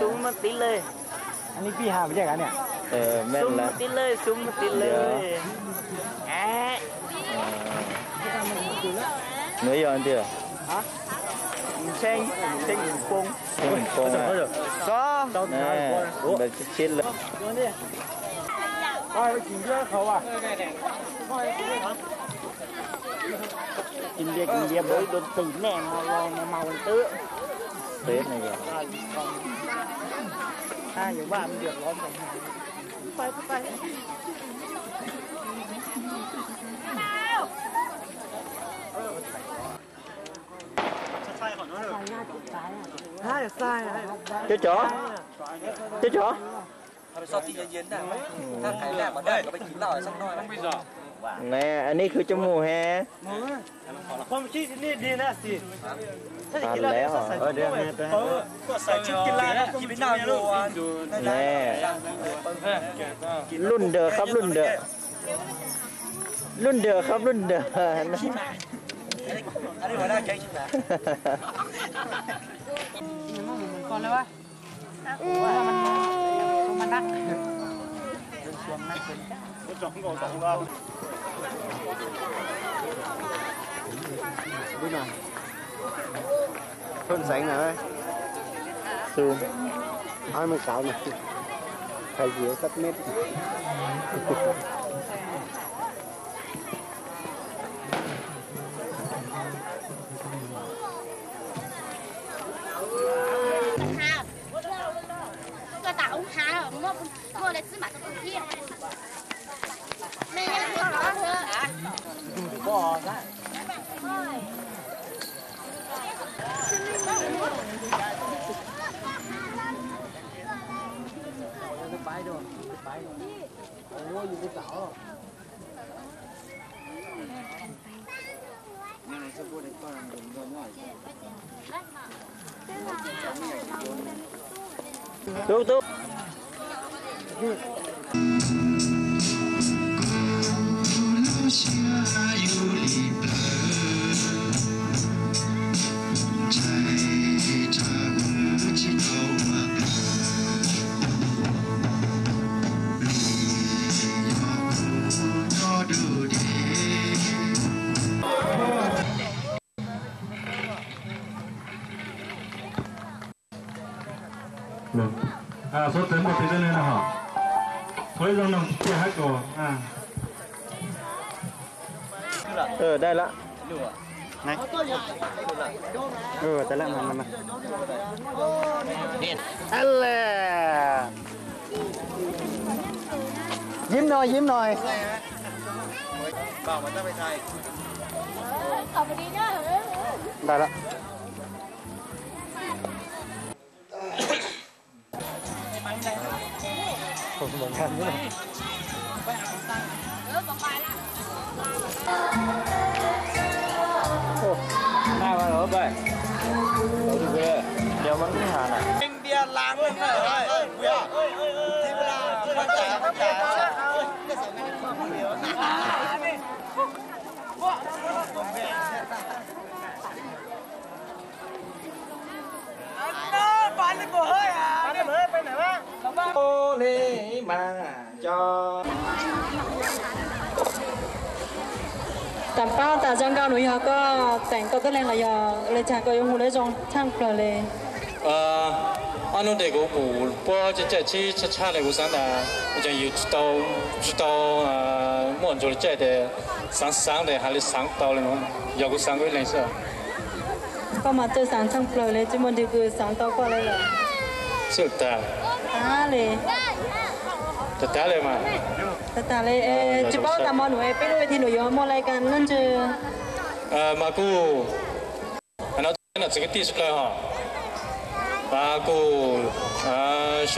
ซุ้มมาติดเลยอันนี้พี่หาไม่ใช่กันเนี่ยแม่นละซุ้มมาติดเลยซุ้มมาติดเลยแอะเนื้อยอนเดียวฮะเช่งปงก็แบบชิ้นเลยไปกินเยอะเขาอ่ะกินเบียร์โดนตื่นแน่มาลองมาเมาตื้อเต๊ะนี่แกถ้าอยู่บ้านมันเดือดร้อนกันไปเจ๊จ๋อทำไปซอสที่เย็นๆได้ไหมถ้าใครแรกมาได้ก็ไปกินเหล้าสักหน่อยต้องไปซอแน่อันนี้คือจมูกแฮผมคิดนี่ดีนะสิถ้าจะกินแล้วใส่ชุดกีฬากินไม่น่าดูแน่รุ่นเดอครับรุ่นเดอครับรุ่นเดออันนี้หัวหน้าแก๊งใช่ไหมก่อนเลยวะว่ามันนักช่วงนักเป็น2 รอบดูหน่อยเพิ่มแสงหน่อยซูมให้มันขาวหน่อยไข่เขียวสักเม็ดmua lấy芝麻都不甜，没人喝了喝。不好看。白的，我有个枣。这过来当然有个尿。都。所整个这个人哈，所以让人别还多啊。ได้ละไหนแต่ละมาอัลล่ะยิ้มหน่อยบอกมันจะไปไทยขอบคุณดีนะได้ละผมเหมือนกันนี่โอ้หน้ามาเหรอไปเดี๋ยวมันไม่หาน่ะเบียร์ล้างเลยเบียร์ที่เวลามันจ่ายบ้านเลยบ่เฮ้ยไปไหนวะโอเลมาจอแต่ป้าแต่จังเกาหนูก็แต่งก็ต้องแรงละยอเลยจากก็ยังหูได้จงช่างเปล่าเลย安诺这个舞，我这去查那个啥的，我就有知道莫人做的这的上的还是上到了嘛，有个3个颜色。ก็มาเจอสารช่างเปล่าเลยจิมันดีคือสารต่อก็เลยเหรอ是的。เลยแต่เลยมาแต่เลยจิบ้าแต่มอหนูไปด้วยที่หนูยอมมออะไรกันนั่นเจอมากูอันนั้น这个地出来哈。把个熊